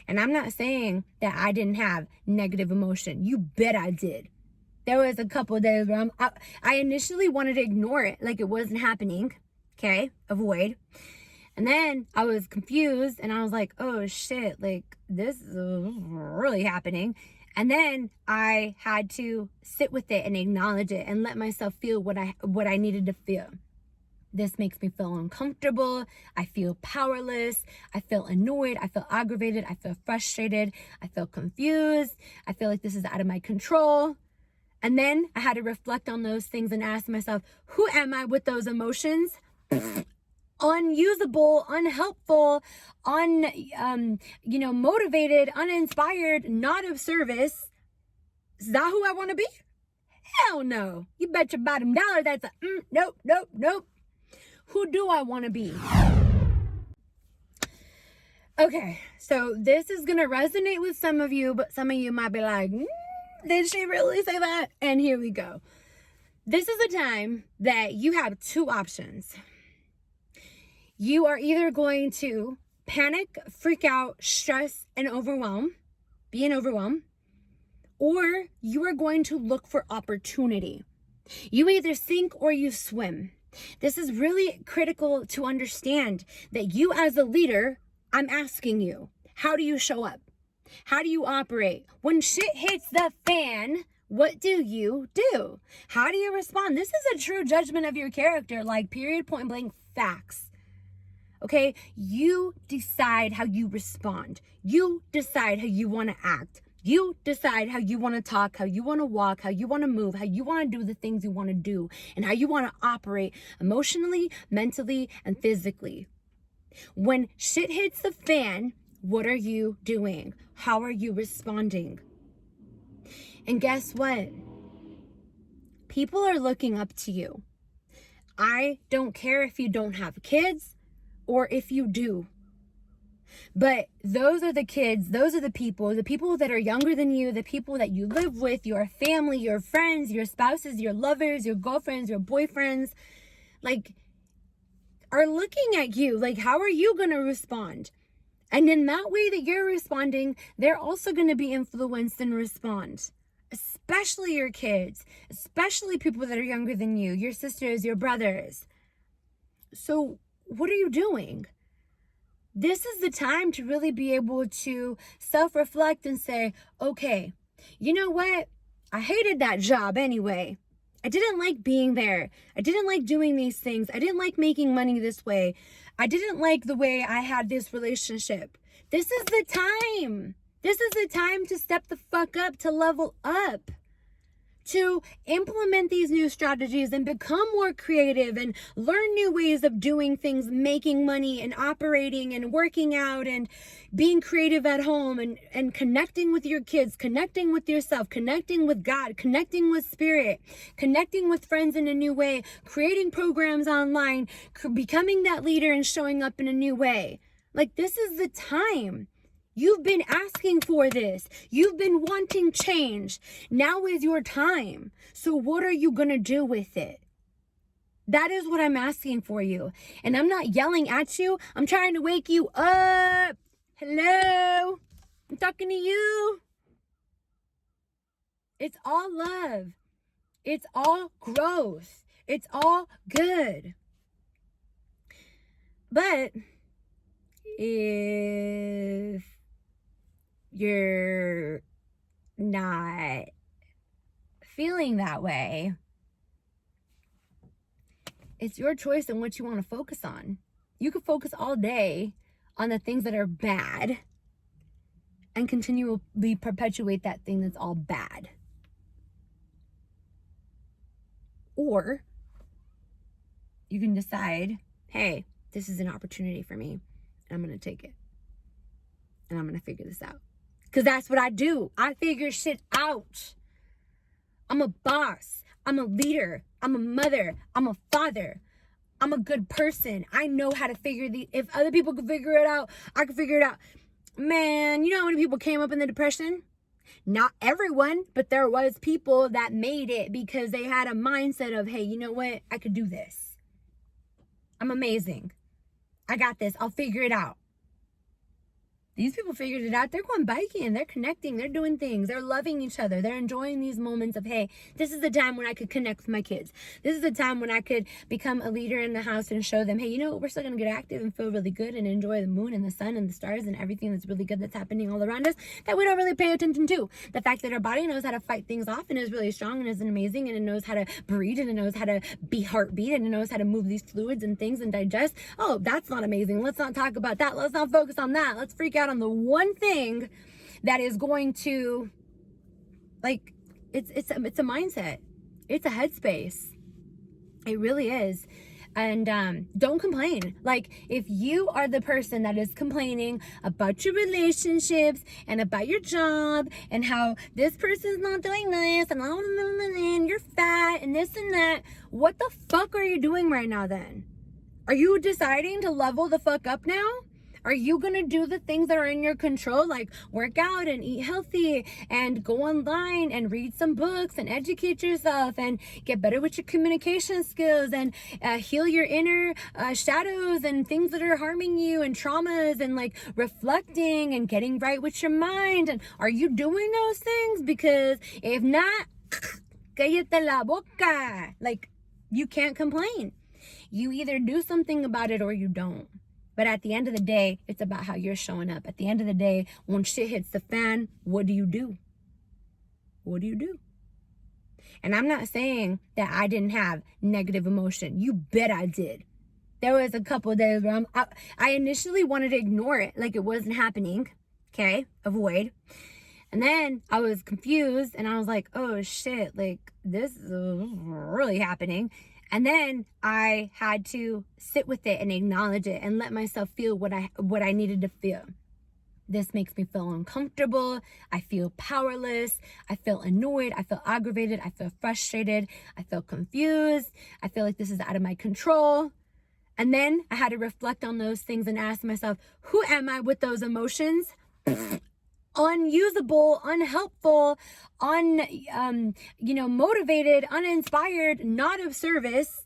And I'm not saying that I didn't have negative emotion. You bet I did. There was a couple of days where I initially wanted to ignore it, like it wasn't happening. Okay, avoid. And then I was confused and I was like, oh shit, like this is really happening. And then I had to sit with it and acknowledge it and let myself feel what I needed to feel. This makes me feel uncomfortable. I feel powerless. I feel annoyed. I feel aggravated. I feel frustrated. I feel confused. I feel like this is out of my control. And then I had to reflect on those things and ask myself, who am I with those emotions? Unusable, unhelpful, motivated, uninspired, not of service. Is that who I want to be? Hell no. You bet your bottom dollar that's a nope, nope, nope. Who do I want to be? Okay, so this is going to resonate with some of you, but some of you might be like, did she really say that? And here we go. This is a time that you have two options. You are either going to panic, freak out, stress, and be overwhelmed, or you are going to look for opportunity. You either sink or you swim. This is really critical to understand that you as a leader, I'm asking you, how do you show up? How do you operate? When shit hits the fan, what do you do? How do you respond? This is a true judgment of your character, like period, point blank, facts. Okay, you decide how you respond. You decide how you want to act. You decide how you want to talk, how you want to walk, how you want to move, how you want to do the things you want to do, and how you want to operate emotionally, mentally, and physically. When shit hits the fan, what are you doing? How are you responding? And guess what? People are looking up to you. I don't care if you don't have kids or if you do. But those are the kids, those are the people that are younger than you, the people that you live with, your family, your friends, your spouses, your lovers, your girlfriends, your boyfriends, like, are looking at you. Like, how are you going to respond? And in that way that you're responding, they're also going to be influenced and respond. Especially your kids, especially people that are younger than you, your sisters, your brothers. So what are you doing? This is the time to really be able to self-reflect and say, okay, you know what? I hated that job anyway. I didn't like being there. I didn't like doing these things. I didn't like making money this way. I didn't like the way I had this relationship. This is the time. This is the time to step the fuck up, to level up, to implement these new strategies and become more creative and learn new ways of doing things, making money and operating and working out and being creative at home and connecting with your kids, connecting with yourself, connecting with God, connecting with spirit, connecting with friends in a new way, creating programs online, becoming that leader and showing up in a new way. Like, this is the time. You've been asking for this. You've been wanting change. Now is your time. So what are you going to do with it? That is what I'm asking for you. And I'm not yelling at you. I'm trying to wake you up. Hello? I'm talking to you. It's all love. It's all growth. It's all good. But if you're not feeling that way, it's your choice on what you want to focus on. You could focus all day on the things that are bad and continually perpetuate that thing that's all bad. Or you can decide, hey, this is an opportunity for me, and I'm going to take it. And I'm going to figure this out. Because that's what I do. I figure shit out. I'm a boss. I'm a leader. I'm a mother. I'm a father. I'm a good person. I know how to figure if other people can figure it out, I can figure it out. Man, you know how many people came up in the Depression? Not everyone, but there was people that made it because they had a mindset of, hey, you know what? I could do this. I'm amazing. I got this. I'll figure it out. These people figured it out. They're going biking, they're connecting, they're doing things, they're loving each other, they're enjoying these moments of, hey, this is the time when I could connect with my kids. This is the time when I could become a leader in the house and show them, hey, you know what, we're still gonna get active and feel really good and enjoy the moon and the sun and the stars and everything that's really good that's happening all around us that we don't really pay attention to. The fact that our body knows how to fight things off and is really strong and is amazing, and it knows how to breathe, and it knows how to be heartbeat, and it knows how to move these fluids and things and digest. Oh, that's not amazing. Let's not talk about that. Let's not focus on that. Let's freak out on the one thing that is going to, like, it's a mindset. It's a headspace. It really is. And don't complain. Like, if you are the person that is complaining about your relationships and about your job and how this person's not doing this and you're fat and this and that, what the fuck are you doing right now then? Are you deciding to level the fuck up now? Are you going to do the things that are in your control, like work out and eat healthy and go online and read some books and educate yourself and get better with your communication skills and heal your inner shadows and things that are harming you and traumas, and like reflecting and getting right with your mind? And are you doing those things? Because if not, cállate la boca. Like, you can't complain. You either do something about it or you don't. But at the end of the day, it's about how you're showing up. At the end of the day, when shit hits the fan, what do you do? What do you do? And I'm not saying that I didn't have negative emotion. You bet I did. There was a couple of days where I initially wanted to ignore it, like it wasn't happening. Okay, avoid. And then I was confused and I was like, oh shit, like this is really happening. And then I had to sit with it and acknowledge it and let myself feel what I needed to feel. This makes me feel uncomfortable. I feel powerless. I feel annoyed. I feel aggravated. I feel frustrated. I feel confused. I feel like this is out of my control. And then I had to reflect on those things and ask myself, who am I with those emotions? Unusable, unhelpful, motivated, uninspired, not of service.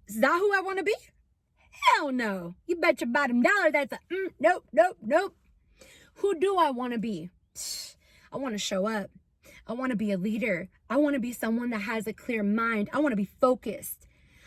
Is that who I want to be? Hell no. You bet your bottom dollar that's a nope. Who do I want to be? I want to show up. I want to be a leader. I want to be someone that has a clear mind. I want to be focused.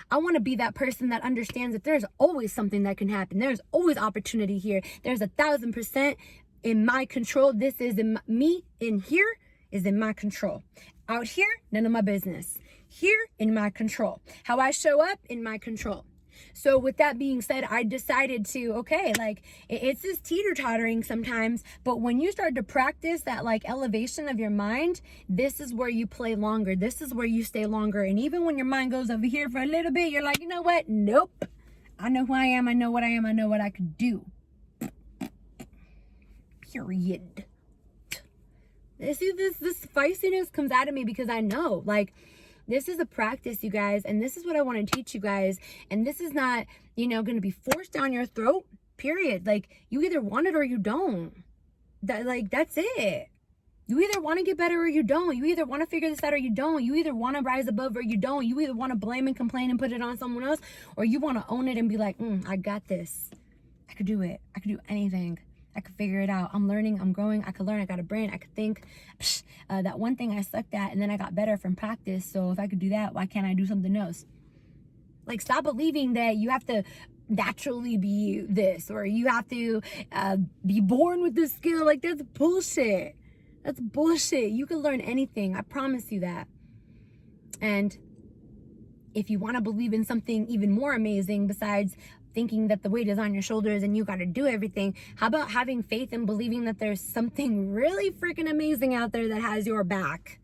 I want to be that person that understands that there's always something that can happen. There's always opportunity here. There's 1,000% in my control. This is in me. In here is in my control. Out here, none of my business. Here, in my control. How I show up, in my control. So with that being said, I decided to, okay, like it's this teeter-tottering sometimes, but when you start to practice that like elevation of your mind, this is where you play longer. This is where you stay longer. And even when your mind goes over here for a little bit, you're like, you know what? Nope. I know who I am. I know what I am. I know what I could do. Period. See, this feistiness comes out of me because I know, like, this is a practice, you guys, and this is what I want to teach you guys. And this is not, going to be forced down your throat, period. Like, you either want it or you don't. That's it. You either want to get better or you don't. You either want to figure this out or you don't. You either want to rise above or you don't. You either want to blame and complain and put it on someone else, or you want to own it and be like, I got this. I could do it. I could do anything. I could figure it out. I'm learning. I'm growing. I could learn. I got a brain. I could think. That one thing I sucked at, and then I got better from practice. So if I could do that, why can't I do something else? Like, stop believing that you have to naturally be this, or you have to be born with this skill. Like, that's bullshit. That's bullshit. You can learn anything. I promise you that. And if you want to believe in something even more amazing besides thinking that the weight is on your shoulders and you got to do everything, how about having faith and believing that there's something really freaking amazing out there that has your back?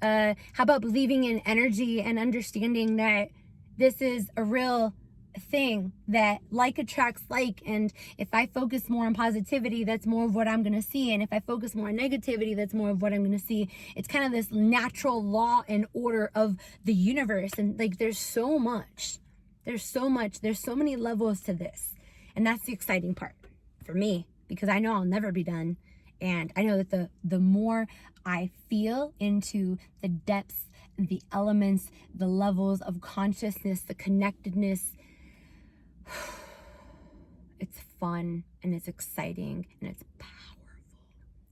How about believing in energy and understanding that this is a real thing, that like attracts like, and if I focus more on positivity, that's more of what I'm going to see, and if I focus more on negativity, that's more of what I'm going to see. It's kind of this natural law and order of the universe, and like there's so many levels to this, and that's the exciting part for me, because I know I'll never be done. And I know that the more I feel into the depths, the elements, the levels of consciousness, the connectedness, It's fun and it's exciting and it's powerful.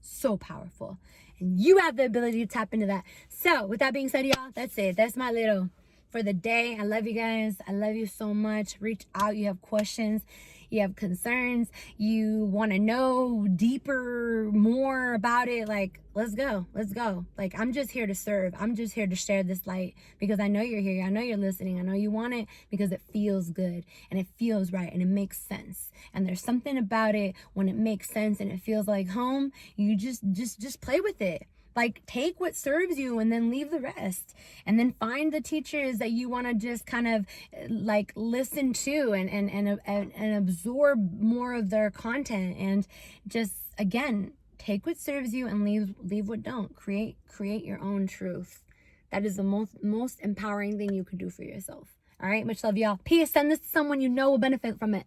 So powerful. And you have the ability to tap into that. So with that being said, y'all, that's it. That's my little for the day. I love you guys. I love you so much. Reach out. You have questions. You have concerns. You want to know deeper, more about it. Like, let's go. Let's go. Like, I'm just here to serve. I'm just here to share this light because I know you're here. I know you're listening. I know you want it because it feels good and it feels right and it makes sense. And there's something about it when it makes sense and it feels like home. You just play with it. Like, take what serves you and then leave the rest. And then find the teachers that you want to just kind of like listen to and absorb more of their content. And just, again, take what serves you and leave what don't. Create your own truth. That is the most empowering thing you could do for yourself. All right, much love, y'all. Peace. Send this to someone you know will benefit from it.